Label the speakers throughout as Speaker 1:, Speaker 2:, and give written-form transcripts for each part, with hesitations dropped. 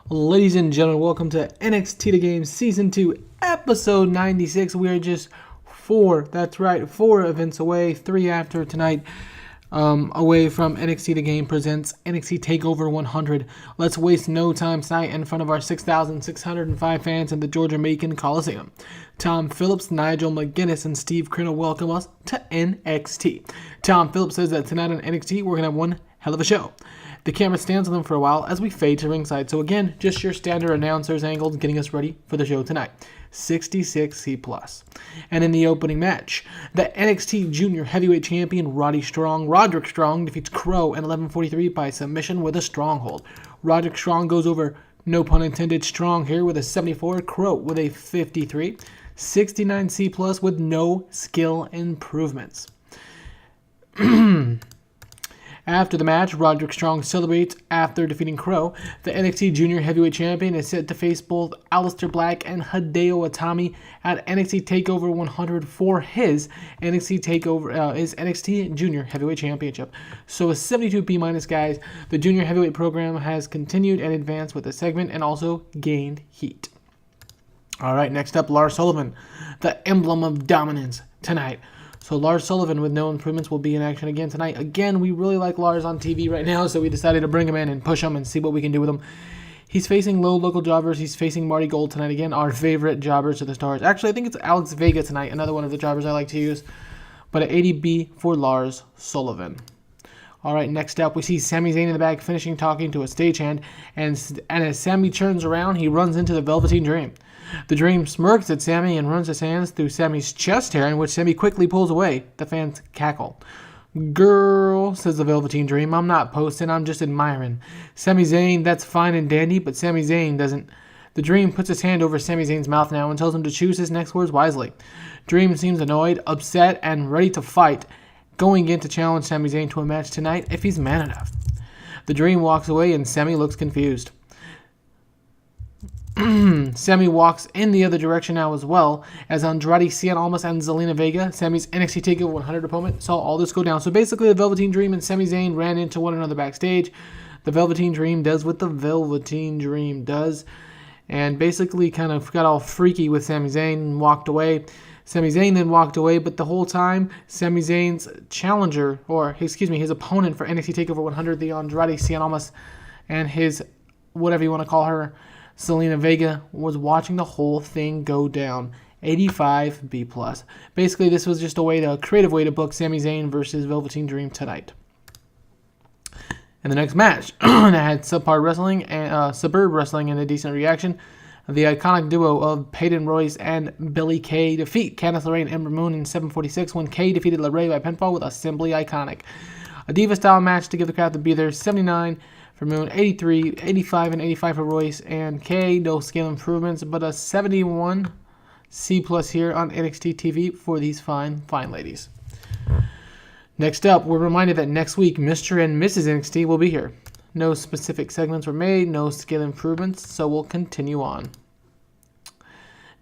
Speaker 1: Ladies and gentlemen, welcome to NXT The Game Season 2, Episode 96. We are just four events away, 3 after tonight, away from NXT The Game presents NXT TakeOver 100. Let's waste no time tonight in front of our 6,605 fans in the Georgia Macon Coliseum. Tom Phillips, Nigel McGuinness, and Steve Crinnell welcome us to NXT. Tom Phillips says that tonight on NXT, we're going to have one hell of a show. The camera stands on them for a while as we fade to ringside. So again, just your standard announcers angle getting us ready for the show tonight. 66C+. And in the opening match, the NXT Junior Heavyweight Champion Roderick Strong defeats Crow in 11:43 by submission with a stronghold. Roderick Strong goes over, no pun intended, strong here with a 74, Crow with a 53, 69C+ with no skill improvements. After the match, Roderick Strong celebrates after defeating Crow. The NXT Junior Heavyweight Champion is set to face both Aleister Black and Hideo Itami at NXT TakeOver 100 for his NXT Junior Heavyweight Championship. So a 72B- guys, the Junior Heavyweight program has continued and advanced with the segment and also gained heat. Alright, next up, Lars Sullivan, the emblem of dominance tonight. So Lars Sullivan with no improvements will be in action again tonight. Again, we really like Lars on TV right now, so we decided to bring him in and push him and see what we can do with him. He's facing low local jobbers. He's facing Marty Gold tonight again, our favorite jobbers to the stars. Actually, I think it's Alex Vega tonight, another one of the jobbers I like to use. But an 80B for Lars Sullivan. All right, next up, we see Sami Zayn in the back finishing talking to a stagehand. And as Sami turns around, he runs into the Velveteen Dream. The Dream smirks at Sami and runs his hands through Sami's chest hair, in which Sami quickly pulls away. The fans cackle. "Girl," says the Velveteen Dream, "I'm not posting, I'm just admiring." Sami Zayn, that's fine and dandy, but Sami Zayn doesn't. The Dream puts his hand over Sami Zayn's mouth now and tells him to choose his next words wisely. Dream seems annoyed, upset, and ready to fight, going in to challenge Sami Zayn to a match tonight if he's man enough. The Dream walks away and Sami looks confused. Sami walks in the other direction now as well, as Andrade Cien Almas and Zelina Vega, Sami's NXT TakeOver 100 opponent, saw all this go down. So basically the Velveteen Dream and Sami Zayn ran into one another backstage. The Velveteen Dream does what the Velveteen Dream does, and basically kind of got all freaky with Sami Zayn and walked away. Sami Zayn then walked away, but the whole time, Sami Zayn's challenger, his opponent for NXT TakeOver 100, the Andrade Cien Almas, and his, whatever you want to call her, Zelina Vega, was watching the whole thing go down. 85B+. Basically, this was just a creative way to book Sami Zayn versus Velveteen Dream tonight. In the next match, that had subpar wrestling and suburb wrestling and a decent reaction. The iconic duo of Peyton Royce and Billie Kay defeat Candice LeRae and Ember Moon in 7:46 when Kay defeated LeRae by pinfall with a Simply Iconic. A Diva-style match to give the crowd the breather. 79 for Moon, 83, 85, and 85 for Royce and Kay. No scale improvements, but a 71C+ here on NXT TV for these fine ladies. Next up, we're reminded that next week, Mr. and Mrs. NXT will be here. No specific segments were made, no skill improvements, so we'll continue on.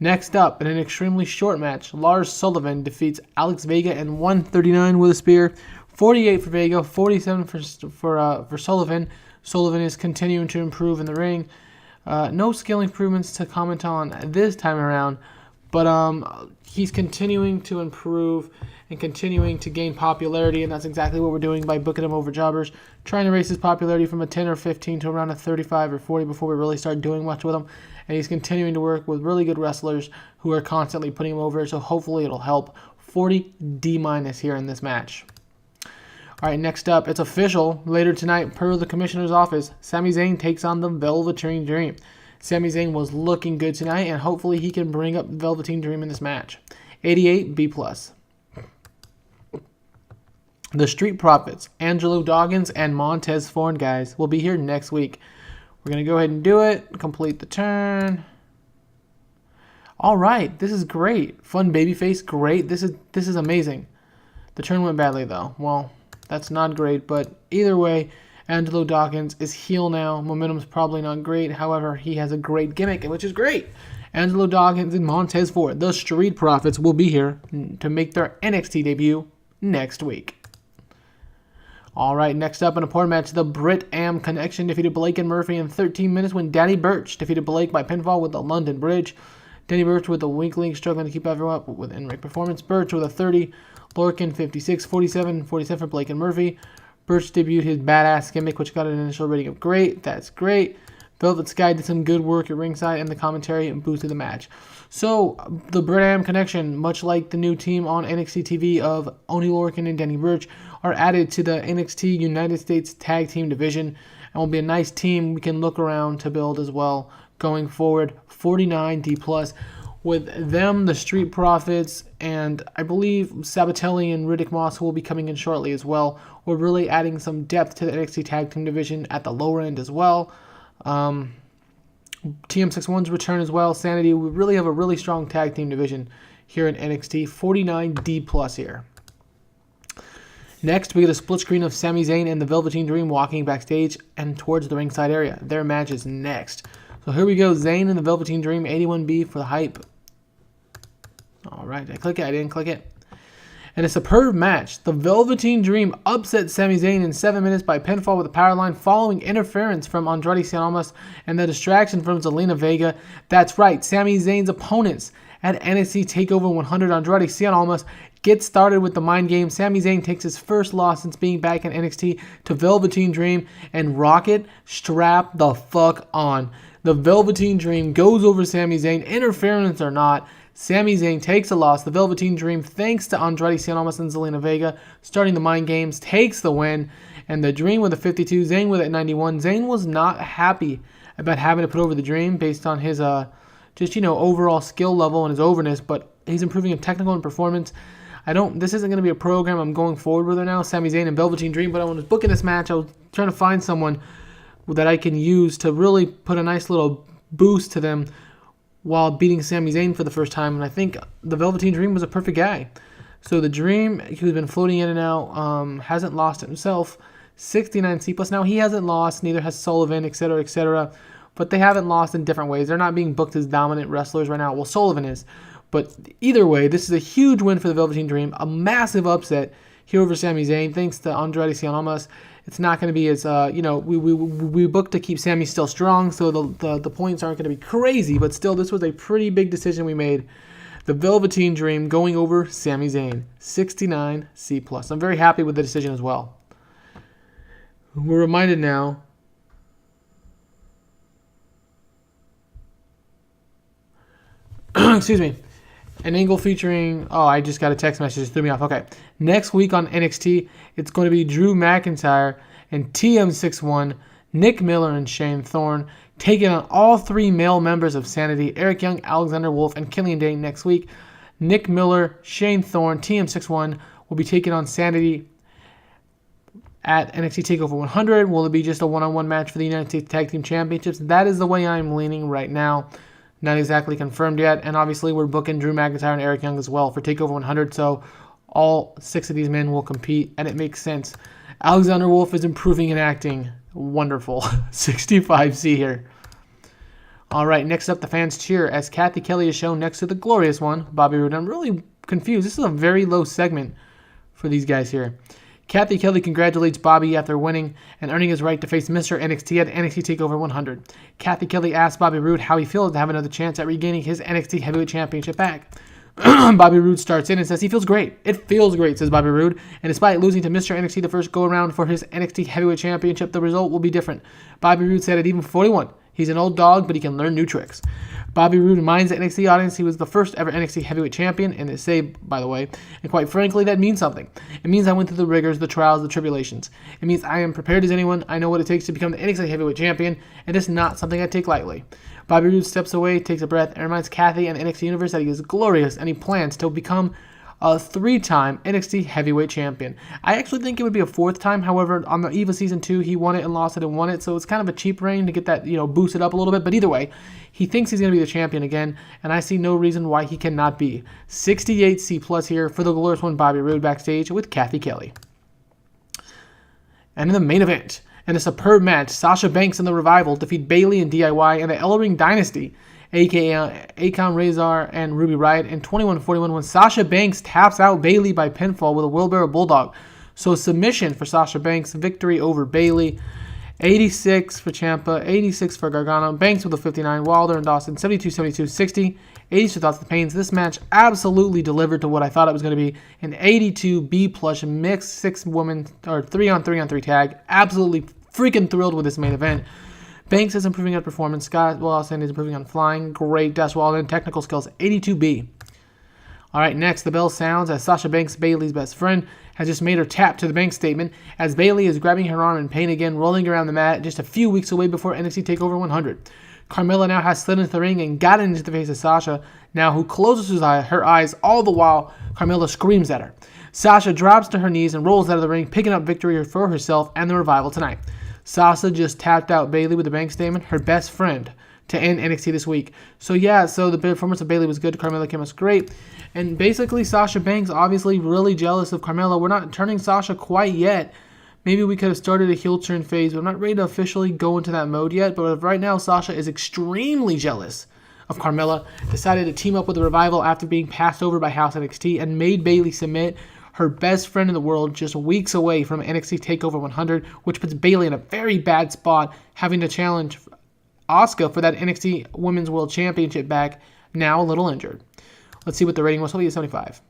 Speaker 1: Next up, in an extremely short match, Lars Sullivan defeats Alex Vega in 1:39 with a spear. 48 for Vega, 47 for Sullivan. Sullivan is continuing to improve in the ring. No skill improvements to comment on this time around, but he's continuing to improve and continuing to gain popularity, and that's exactly what we're doing by booking him over jobbers, trying to raise his popularity from a 10 or 15 to around a 35 or 40 before we really start doing much with him. And he's continuing to work with really good wrestlers who are constantly putting him over, so hopefully it'll help. 40D- here in this match. All right, next up, it's official. Later tonight, per the commissioner's office, Sami Zayn takes on the Velveteen Dream. Sami Zayn was looking good tonight, and hopefully he can bring up the Velveteen Dream in this match. 88B+. The Street Profits, Angelo Dawkins and Montez Ford, guys, will be here next week. We're going to go ahead and do it. Complete the turn. All right, this is great. Fun babyface, great. This is amazing. The turn went badly though. Well, that's not great, but either way, Angelo Dawkins is heel now. Momentum's probably not great. However, he has a great gimmick, which is great. Angelo Dawkins and Montez Ford, the Street Profits, will be here to make their NXT debut next week. All right, next up in a important match, the Brit-Am Connection defeated Blake and Murphy in 13 minutes when Danny Burch defeated Blake by pinfall with the London Bridge. Danny Burch with the weak link, struggling to keep everyone up with in-ring performance. Burch with a 30, Lorcan 56, 47 for Blake and Murphy. Burch debuted his badass gimmick, which got an initial rating of great. That's great. Velvet Sky did some good work at ringside and the commentary and boosted the match. So, the Brit-Am Connection, much like the new team on NXT TV of Oney Lorcan and Danny Burch, are added to the NXT United States Tag Team Division and will be a nice team we can look around to build as well going forward. 49D+. With them, the Street Profits, and I believe Sabatelli and Riddick Moss will be coming in shortly as well. We're really adding some depth to the NXT Tag Team Division at the lower end as well. TM61's return as well. Sanity, we really have a really strong tag team division here in NXT. 49D+ here. Next, we get a split screen of Sami Zayn and the Velveteen Dream walking backstage and towards the ringside area. Their match is next. So here we go. Zayn and the Velveteen Dream, 81B for the hype. All right, did I click it? I didn't click it. And a superb match. The Velveteen Dream upset Sami Zayn in 7 minutes by pinfall with a powerline following interference from Andrade Cien Almas and the distraction from Zelina Vega. That's right, Sami Zayn's opponents at NXT TakeOver 100, Andrade Cien Almas, get started with the mind game. Sami Zayn takes his first loss since being back in NXT to Velveteen Dream, and Rocket strap the fuck on. The Velveteen Dream goes over Sami Zayn, interference or not. Sami Zayn takes a loss. The Velveteen Dream, thanks to Andrade Cien Almas and Zelina Vega, starting the mind games, takes the win. And the Dream with a 52, Zayn with a 91. Zayn was not happy about having to put over the Dream based on his overall skill level and his overness, but he's improving in technical and performance. This isn't going to be a program I'm going forward with right now, Sami Zayn and Velveteen Dream, but when I was booking this match, I was trying to find someone that I can use to really put a nice little boost to them while beating Sami Zayn for the first time, and I think the Velveteen Dream was a perfect guy. So the Dream, who's been floating in and out, hasn't lost himself. 69C+. Now, he hasn't lost, neither has Sullivan, etc., etc., but they haven't lost in different ways. They're not being booked as dominant wrestlers right now. Well, Sullivan is. But either way, this is a huge win for the Velveteen Dream, a massive upset here over Sami Zayn, thanks to Andrade Cien Almas. It's not going to be as, we booked to keep Sami still strong, so the points aren't going to be crazy, but still, this was a pretty big decision we made. The Velveteen Dream going over Sami Zayn, 69C+. I'm very happy with the decision as well. We're reminded now excuse me. An angle featuring... Oh, I just got a text message. It threw me off. Okay. Next week on NXT, it's going to be Drew McIntyre and TM61, Nick Miller and Shane Thorne, taking on all three male members of Sanity, Eric Young, Alexander Wolf, and Killian Dane next week. Nick Miller, Shane Thorne, TM61 will be taking on Sanity at NXT TakeOver 100. Will it be just a one-on-one match for the United States Tag Team Championships? That is the way I'm leaning right now. Not exactly confirmed yet, and obviously we're booking Drew McIntyre and Eric Young as well for TakeOver 100, so all 6 of these men will compete, and it makes sense. Alexander Wolf is improving in acting. Wonderful. 65C here. All right, next up, the fans cheer as Kathy Kelly is shown next to the glorious one, Bobby Roode. I'm really confused. This is a very low segment for these guys here. Kathy Kelly congratulates Bobby after winning and earning his right to face Mr. NXT at NXT TakeOver 100. Kathy Kelly asks Bobby Roode how he feels to have another chance at regaining his NXT Heavyweight Championship back. Bobby Roode starts in and says he feels great. It feels great, says Bobby Roode. And despite losing to Mr. NXT the first go-around for his NXT Heavyweight Championship, the result will be different. Bobby Roode said at even 41, he's an old dog, but he can learn new tricks. Bobby Roode reminds the NXT audience he was the first ever NXT Heavyweight Champion, and they say, by the way, and quite frankly, that means something. It means I went through the rigors, the trials, the tribulations. It means I am prepared as anyone. I know what it takes to become the NXT Heavyweight Champion, and it's not something I take lightly. Bobby Roode steps away, takes a breath, and reminds Kathy and the NXT Universe that he is glorious, and he plans to become a 3-time NXT Heavyweight Champion. I actually think it would be a 4th time. However, on the EVA Season 2, he won it and lost it and won it. So it's kind of a cheap reign to get that, boosted up a little bit. But either way, he thinks he's going to be the champion again. And I see no reason why he cannot be. 68 C+ here for the glorious one, Bobby Roode, backstage with Kathy Kelly. And in the main event, in a superb match, Sasha Banks and the Revival defeat Bayley and DIY and the Ellering Dynasty, aka Akon Razor and Ruby Riott, in 21-41 when Sasha Banks taps out Bayley by pinfall with a wheelbarrow bulldog. So submission for Sasha Banks, victory over Bayley. 86 for Ciampa, 86 for Gargano, Banks with a 59, Wilder and Dawson 72, 60. 82 thoughts of the pains. This match absolutely delivered to what I thought it was going to be. An 82 B+ mixed 6-woman or 3-on-3-on-3 tag. Absolutely freaking thrilled with this main event. Banks is improving on performance. Scott Wilson is improving on flying. Great. Dash Walden, technical skills 82B. All right, next, the bell sounds as Sasha Banks, Bayley's best friend, has just made her tap to the Banks statement as Bayley is grabbing her arm in pain again, rolling around the mat just a few weeks away before NXT TakeOver 100. Carmella now has slid into the ring and got into the face of Sasha, now who closes her eyes, all the while Carmella screams at her. Sasha drops to her knees and rolls out of the ring, picking up victory for herself and the Revival tonight. Sasha just tapped out Bayley with the Banks statement, her best friend, to end NXT this week. So the performance of Bayley was good. Carmella came out great. And basically, Sasha Banks obviously really jealous of Carmella. We're not turning Sasha quite yet. Maybe we could have started a heel turn phase, but I'm not ready to officially go into that mode yet. But right now, Sasha is extremely jealous of Carmella. Decided to team up with the Revival after being passed over by House NXT and made Bayley submit, her best friend in the world, just weeks away from NXT TakeOver 100, which puts Bayley in a very bad spot, having to challenge Asuka for that NXT Women's World Championship back, now a little injured. Let's see what the rating was. Hopefully it's 75.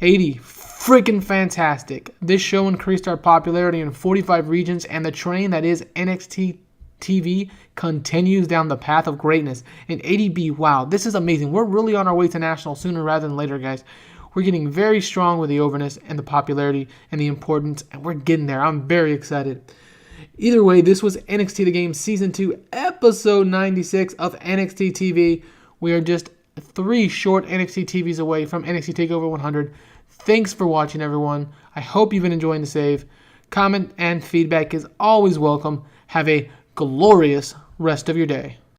Speaker 1: 80. Freaking fantastic. This show increased our popularity in 45 regions, and the train that is NXT TV continues down the path of greatness. In 80B, wow, this is amazing. We're really on our way to national sooner rather than later, guys. We're getting very strong with the overness and the popularity and the importance, and we're getting there. I'm very excited. Either way, this was NXT The Game Season 2, Episode 96 of NXT TV. We are just 3 short NXT TVs away from NXT TakeOver 100. Thanks for watching, everyone. I hope you've been enjoying the save. Comment and feedback is always welcome. Have a glorious rest of your day.